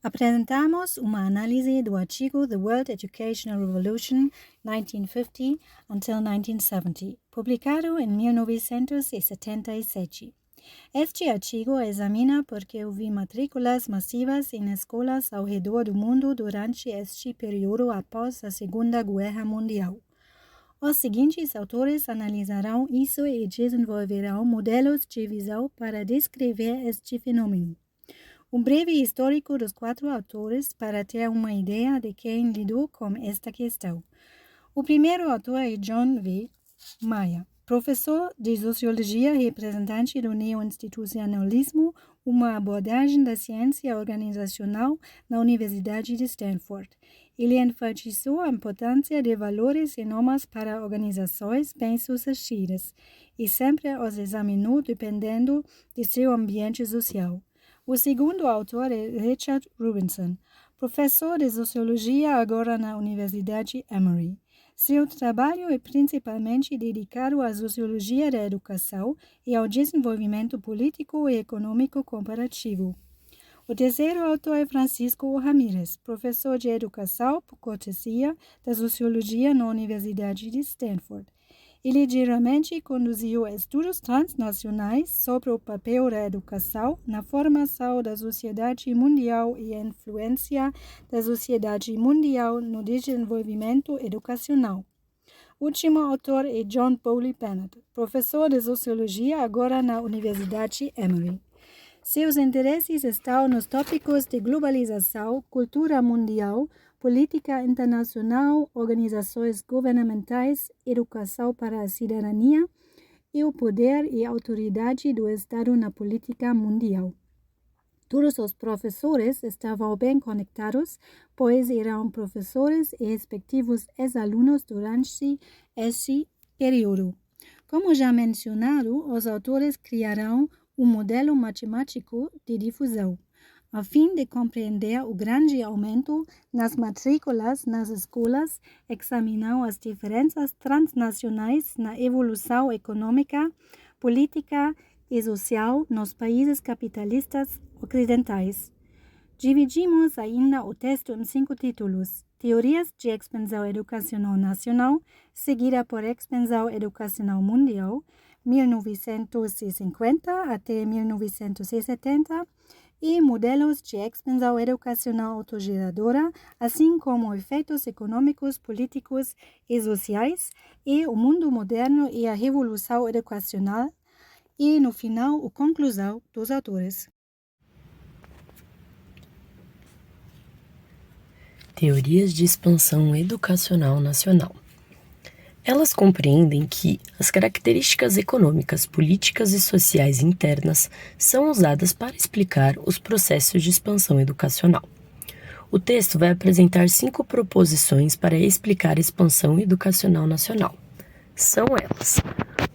Apresentamos uma análise do artigo The World Educational Revolution 1950 until 1970, publicado em 1977. Este artigo examina por que houve matrículas massivas em escolas ao redor do mundo durante este período após a Segunda Guerra Mundial. Os seguintes autores analisarão isso e desenvolverão modelos de visão para descrever este fenômeno. Um breve histórico dos 4 autores para ter uma ideia de quem lidou com esta questão. O primeiro autor é John V. Maia, professor de Sociologia representante do neo-institucionalismo, uma abordagem da ciência organizacional na Universidade de Stanford. Ele enfatizou a importância de valores e normas para organizações bem-sucedidas e sempre os examinou dependendo de seu ambiente social. O segundo autor é Richard Robinson, professor de Sociologia agora na Universidade Emory. Seu trabalho é principalmente dedicado à sociologia da educação e ao desenvolvimento político e econômico comparativo. O terceiro autor é Francisco Ramírez, professor de educação por cortesia da sociologia na Universidade de Stanford. Ele geralmente conduziu estudos transnacionais sobre o papel da educação na formação da sociedade mundial e a influência da sociedade mundial no desenvolvimento educacional. O último autor é John Bowley Bennett, professor de sociologia agora na Universidade Emory. Seus interesses estão nos tópicos de globalização, cultura mundial, política internacional, organizações governamentais, educação para a cidadania e o poder e autoridade do Estado na política mundial. Todos os professores estavam bem conectados, pois eram professores e respectivos ex-alunos durante esse período. Como já mencionado, os autores criaram um modelo matemático de difusão, a fim de compreender o grande aumento nas matrículas nas escolas, examinam as diferenças transnacionais na evolução econômica, política e social nos países capitalistas ocidentais. Dividimos ainda o texto em 5 títulos: Teorias de Expansão Educacional Nacional, seguida por Expansão Educacional Mundial, 1950 até 1970, e modelos de expansão educacional autogeradora, assim como efeitos econômicos, políticos e sociais, e o mundo moderno e a revolução educacional, e, no final, a conclusão dos autores. Teorias de expansão educacional nacional. Elas compreendem que as características econômicas, políticas e sociais internas são usadas para explicar os processos de expansão educacional. O texto vai apresentar 5 proposições para explicar a expansão educacional nacional. São elas: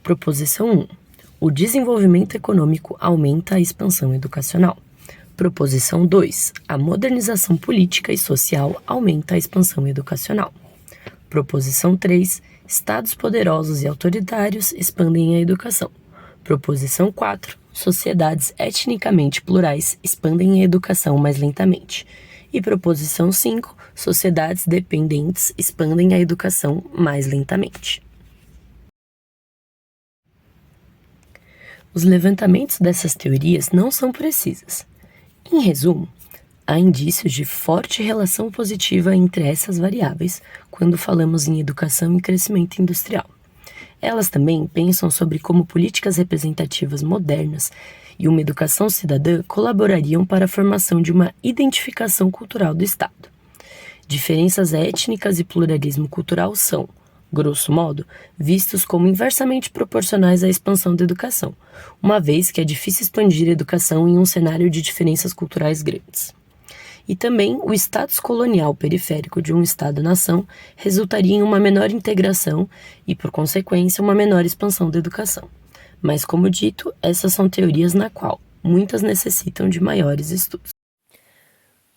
Proposição 1. O desenvolvimento econômico aumenta a expansão educacional. Proposição 2. A modernização política e social aumenta a expansão educacional. Proposição 3. Estados poderosos e autoritários expandem a educação. Proposição 4. Sociedades etnicamente plurais expandem a educação mais lentamente. E proposição 5. Sociedades dependentes expandem a educação mais lentamente. Os levantamentos dessas teorias não são precisas. Em resumo, há indícios de forte relação positiva entre essas variáveis quando falamos em educação e crescimento industrial. Elas também pensam sobre como políticas representativas modernas e uma educação cidadã colaborariam para a formação de uma identificação cultural do Estado. Diferenças étnicas e pluralismo cultural são, grosso modo, vistos como inversamente proporcionais à expansão da educação, uma vez que é difícil expandir a educação em um cenário de diferenças culturais grandes. E também o status colonial periférico de um Estado-nação resultaria em uma menor integração e, por consequência, uma menor expansão da educação. Mas, como dito, essas são teorias na qual muitas necessitam de maiores estudos.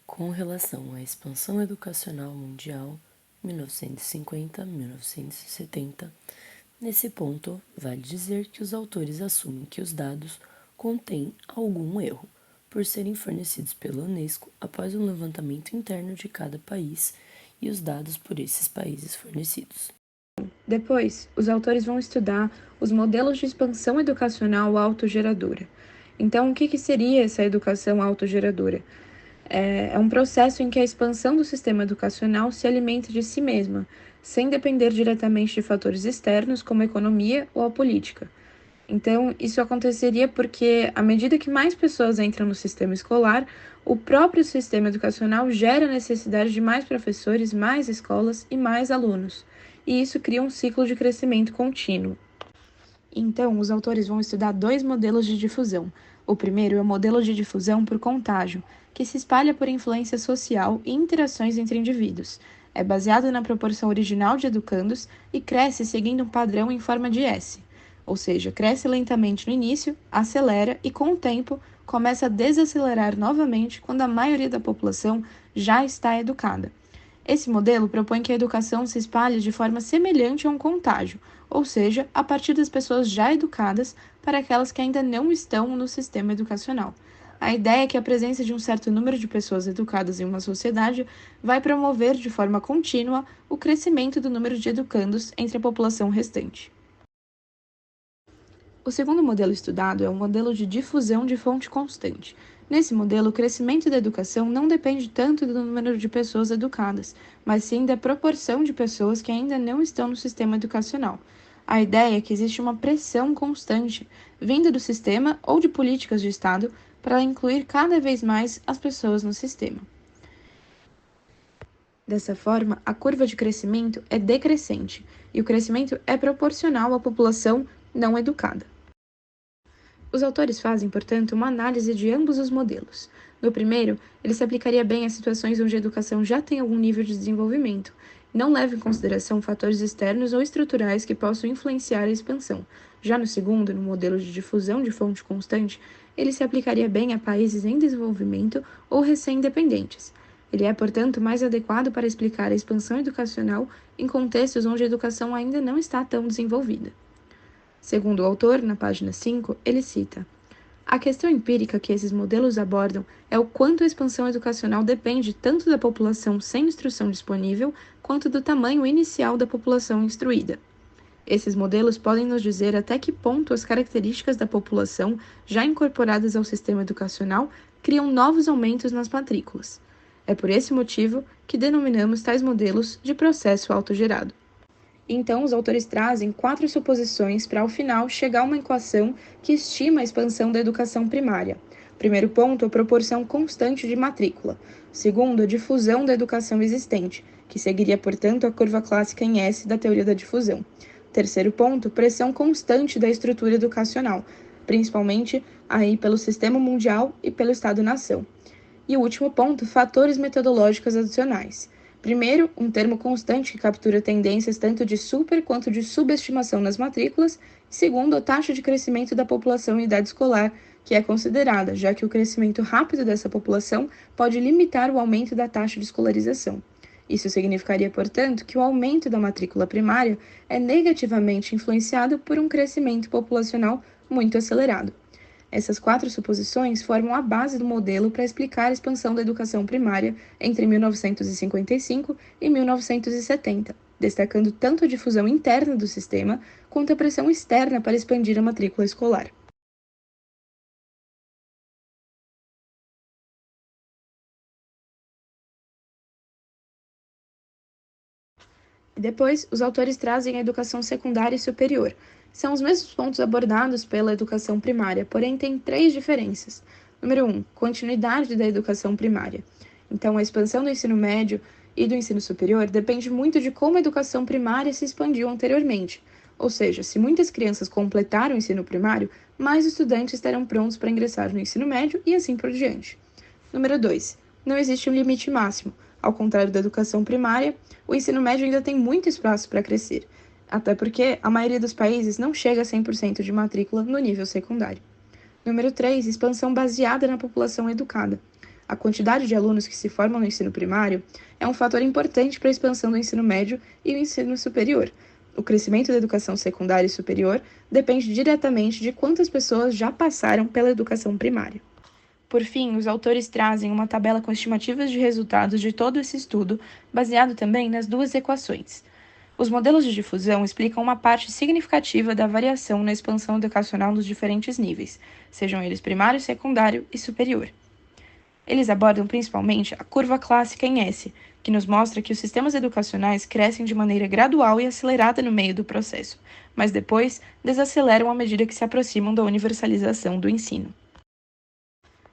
Com relação à expansão educacional mundial, 1950-1970, nesse ponto, vale dizer que os autores assumem que os dados contêm algum erro, por serem fornecidos pela Unesco após um levantamento interno de cada país e os dados por esses países fornecidos. Depois, os autores vão estudar os modelos de expansão educacional autogeradora. Então, o que seria essa educação autogeradora? É um processo em que a expansão do sistema educacional se alimenta de si mesma, sem depender diretamente de fatores externos, como a economia ou a política. Então, isso aconteceria porque, à medida que mais pessoas entram no sistema escolar, o próprio sistema educacional gera a necessidade de mais professores, mais escolas e mais alunos. E isso cria um ciclo de crescimento contínuo. Então, os autores vão estudar dois modelos de difusão. O primeiro é o modelo de difusão por contágio, que se espalha por influência social e interações entre indivíduos. É baseado na proporção original de educandos e cresce seguindo um padrão em forma de S. Ou seja, cresce lentamente no início, acelera e, com o tempo, começa a desacelerar novamente quando a maioria da população já está educada. Esse modelo propõe que a educação se espalhe de forma semelhante a um contágio, ou seja, a partir das pessoas já educadas para aquelas que ainda não estão no sistema educacional. A ideia é que a presença de um certo número de pessoas educadas em uma sociedade vai promover de forma contínua o crescimento do número de educandos entre a população restante. O segundo modelo estudado é o modelo de difusão de fonte constante. Nesse modelo, o crescimento da educação não depende tanto do número de pessoas educadas, mas sim da proporção de pessoas que ainda não estão no sistema educacional. A ideia é que existe uma pressão constante, vinda do sistema ou de políticas de Estado, para incluir cada vez mais as pessoas no sistema. Dessa forma, a curva de crescimento é decrescente, e o crescimento é proporcional à população não educada. Os autores fazem, portanto, uma análise de ambos os modelos. No primeiro, ele se aplicaria bem a situações onde a educação já tem algum nível de desenvolvimento, não leva em consideração fatores externos ou estruturais que possam influenciar a expansão. Já no segundo, no modelo de difusão de fonte constante, ele se aplicaria bem a países em desenvolvimento ou recém-independentes. Ele é, portanto, mais adequado para explicar a expansão educacional em contextos onde a educação ainda não está tão desenvolvida. Segundo o autor, na página 5, ele cita: a questão empírica que esses modelos abordam é o quanto a expansão educacional depende tanto da população sem instrução disponível, quanto do tamanho inicial da população instruída. Esses modelos podem nos dizer até que ponto as características da população já incorporadas ao sistema educacional criam novos aumentos nas matrículas. É por esse motivo que denominamos tais modelos de processo autogerado. Então, os autores trazem 4 suposições para, ao final, chegar a uma equação que estima a expansão da educação primária. Primeiro ponto, a proporção constante de matrícula. Segundo, a difusão da educação existente, que seguiria, portanto, a curva clássica em S da teoria da difusão. Terceiro ponto, pressão constante da estrutura educacional, principalmente aí pelo sistema mundial e pelo Estado-nação. E o último ponto, fatores metodológicos adicionais. Primeiro, um termo constante que captura tendências tanto de super quanto de subestimação nas matrículas. E segundo, a taxa de crescimento da população em idade escolar, que é considerada, já que o crescimento rápido dessa população pode limitar o aumento da taxa de escolarização. Isso significaria, portanto, que o aumento da matrícula primária é negativamente influenciado por um crescimento populacional muito acelerado. Essas 4 suposições formam a base do modelo para explicar a expansão da educação primária entre 1955 e 1970, destacando tanto a difusão interna do sistema quanto a pressão externa para expandir a matrícula escolar. E depois, os autores trazem a educação secundária e superior. São os mesmos pontos abordados pela educação primária, porém tem 3 diferenças. Número 1, continuidade da educação primária. Então, a expansão do ensino médio e do ensino superior depende muito de como a educação primária se expandiu anteriormente. Ou seja, se muitas crianças completaram o ensino primário, mais estudantes estarão prontos para ingressar no ensino médio e assim por diante. Número 2, não existe um limite máximo. Ao contrário da educação primária, o ensino médio ainda tem muito espaço para crescer, até porque a maioria dos países não chega a 100% de matrícula no nível secundário. Número 3, expansão baseada na população educada. A quantidade de alunos que se formam no ensino primário é um fator importante para a expansão do ensino médio e do ensino superior. O crescimento da educação secundária e superior depende diretamente de quantas pessoas já passaram pela educação primária. Por fim, os autores trazem uma tabela com estimativas de resultados de todo esse estudo, baseado também nas duas equações. Os modelos de difusão explicam uma parte significativa da variação na expansão educacional nos diferentes níveis, sejam eles primário, secundário e superior. Eles abordam principalmente a curva clássica em S, que nos mostra que os sistemas educacionais crescem de maneira gradual e acelerada no meio do processo, mas depois desaceleram à medida que se aproximam da universalização do ensino.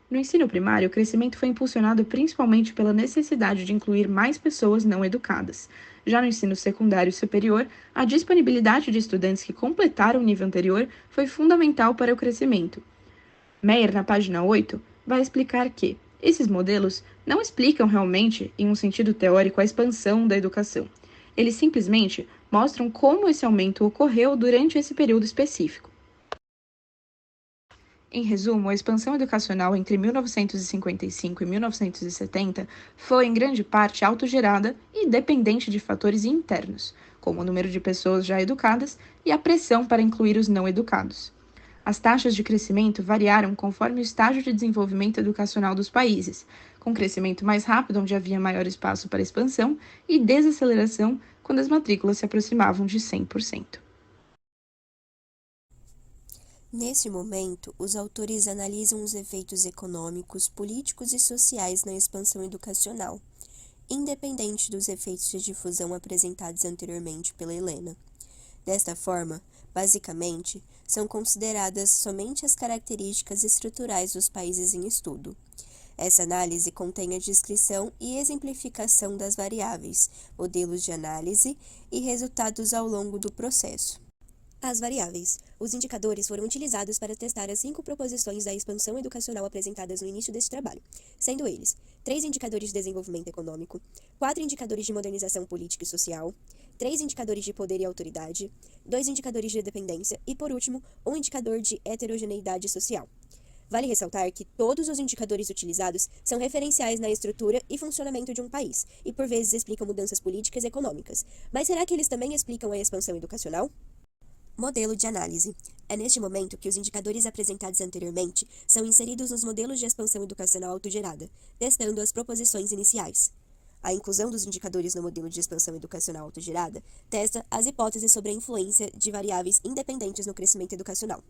No ensino primário, o crescimento foi impulsionado principalmente pela necessidade de incluir mais pessoas não educadas. Já no ensino secundário e superior, a disponibilidade de estudantes que completaram o nível anterior foi fundamental para o crescimento. Meyer, na página 8, vai explicar que esses modelos não explicam realmente, em um sentido teórico, a expansão da educação. Eles simplesmente mostram como esse aumento ocorreu durante esse período específico. Em resumo, a expansão educacional entre 1955 e 1970 foi, em grande parte, autogerada e dependente de fatores internos, como o número de pessoas já educadas e a pressão para incluir os não educados. As taxas de crescimento variaram conforme o estágio de desenvolvimento educacional dos países, com crescimento mais rápido onde havia maior espaço para expansão e desaceleração quando as matrículas se aproximavam de 100%. Nesse momento, os autores analisam os efeitos econômicos, políticos e sociais na expansão educacional, independente dos efeitos de difusão apresentados anteriormente pela Helena. Desta forma, basicamente, são consideradas somente as características estruturais dos países em estudo. Essa análise contém a descrição e exemplificação das variáveis, modelos de análise e resultados ao longo do processo. As variáveis. Os indicadores foram utilizados para testar as 5 proposições da expansão educacional apresentadas no início deste trabalho, sendo eles 3 indicadores de desenvolvimento econômico, 4 indicadores de modernização política e social, 3 indicadores de poder e autoridade, 2 indicadores de dependência e, por último, um indicador de heterogeneidade social. Vale ressaltar que todos os indicadores utilizados são referenciais na estrutura e funcionamento de um país, e por vezes explicam mudanças políticas e econômicas. Mas será que eles também explicam a expansão educacional? Modelo de análise. É neste momento que os indicadores apresentados anteriormente são inseridos nos modelos de expansão educacional autogerada, testando as proposições iniciais. A inclusão dos indicadores no modelo de expansão educacional autogerada testa as hipóteses sobre a influência de variáveis independentes no crescimento educacional.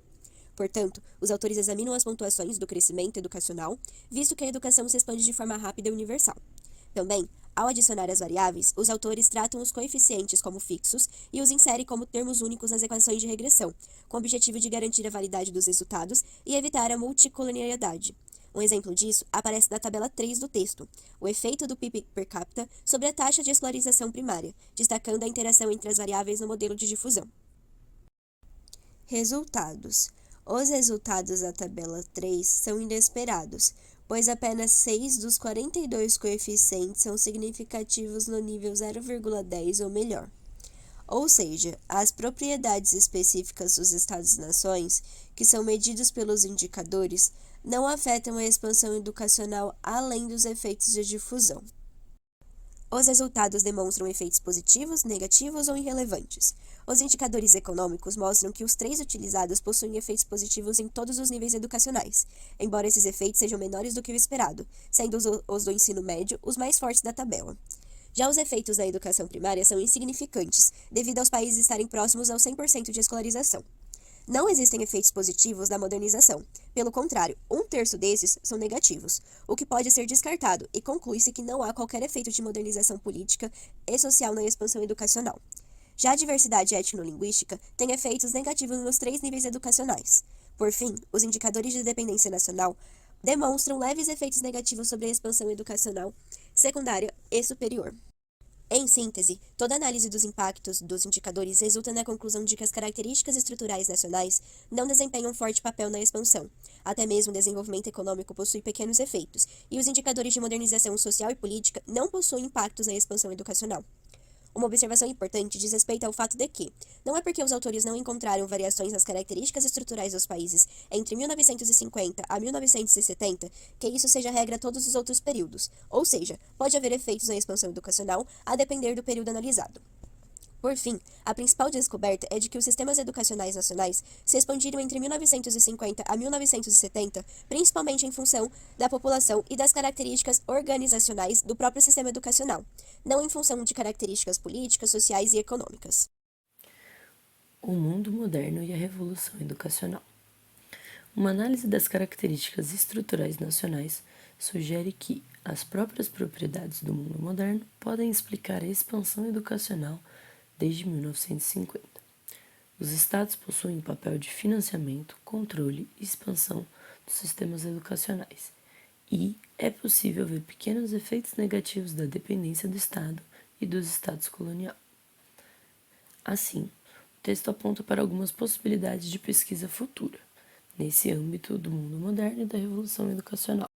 Portanto, os autores examinam as pontuações do crescimento educacional, visto que a educação se expande de forma rápida e universal. Também, ao adicionar as variáveis, os autores tratam os coeficientes como fixos e os inserem como termos únicos nas equações de regressão, com o objetivo de garantir a validade dos resultados e evitar a multicolinialidade. Um exemplo disso aparece na tabela 3 do texto, o efeito do PIB per capita sobre a taxa de escolarização primária, destacando a interação entre as variáveis no modelo de difusão. Resultados. Os resultados da tabela 3 são inesperados, pois apenas 6 dos 42 coeficientes são significativos no nível 0,10 ou melhor. Ou seja, as propriedades específicas dos Estados-nações, que são medidos pelos indicadores, não afetam a expansão educacional além dos efeitos de difusão. Os resultados demonstram efeitos positivos, negativos ou irrelevantes. Os indicadores econômicos mostram que os 3 utilizados possuem efeitos positivos em todos os níveis educacionais, embora esses efeitos sejam menores do que o esperado, sendo os do ensino médio os mais fortes da tabela. Já os efeitos na educação primária são insignificantes, devido aos países estarem próximos ao 100% de escolarização. Não existem efeitos positivos na modernização. Pelo contrário, 1/3 desses são negativos, o que pode ser descartado, e conclui-se que não há qualquer efeito de modernização política e social na expansão educacional. Já a diversidade etnolinguística tem efeitos negativos nos 3 níveis educacionais. Por fim, os indicadores de dependência nacional demonstram leves efeitos negativos sobre a expansão educacional secundária e superior. Em síntese, toda análise dos impactos dos indicadores resulta na conclusão de que as características estruturais nacionais não desempenham um forte papel na expansão. Até mesmo o desenvolvimento econômico possui pequenos efeitos, e os indicadores de modernização social e política não possuem impactos na expansão educacional. Uma observação importante diz respeito ao fato de que, não é porque os autores não encontraram variações nas características estruturais dos países entre 1950 a 1970, que isso seja regra a todos os outros períodos, ou seja, pode haver efeitos na expansão educacional a depender do período analisado. Por fim, a principal descoberta é de que os sistemas educacionais nacionais se expandiram entre 1950 a 1970, principalmente em função da população e das características organizacionais do próprio sistema educacional, não em função de características políticas, sociais e econômicas. O mundo moderno e a revolução educacional. Uma análise das características estruturais nacionais sugere que as próprias propriedades do mundo moderno podem explicar a expansão educacional desde 1950. Os estados possuem papel de financiamento, controle e expansão dos sistemas educacionais, e é possível ver pequenos efeitos negativos da dependência do Estado e dos estados coloniais. Assim, o texto aponta para algumas possibilidades de pesquisa futura, nesse âmbito do mundo moderno e da revolução educacional.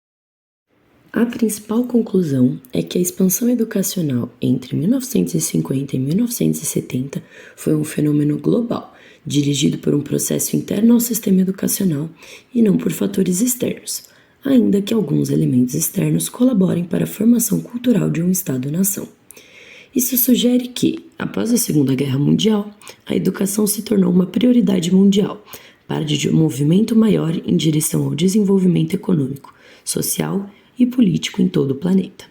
A principal conclusão é que a expansão educacional entre 1950 e 1970 foi um fenômeno global, dirigido por um processo interno ao sistema educacional e não por fatores externos, ainda que alguns elementos externos colaborem para a formação cultural de um Estado-nação. Isso sugere que, após a Segunda Guerra Mundial, a educação se tornou uma prioridade mundial, parte de um movimento maior em direção ao desenvolvimento econômico, social e político em todo o planeta.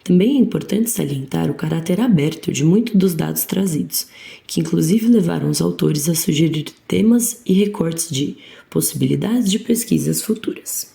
Também é importante salientar o caráter aberto de muitos dos dados trazidos, que inclusive levaram os autores a sugerir temas e recortes de possibilidades de pesquisas futuras.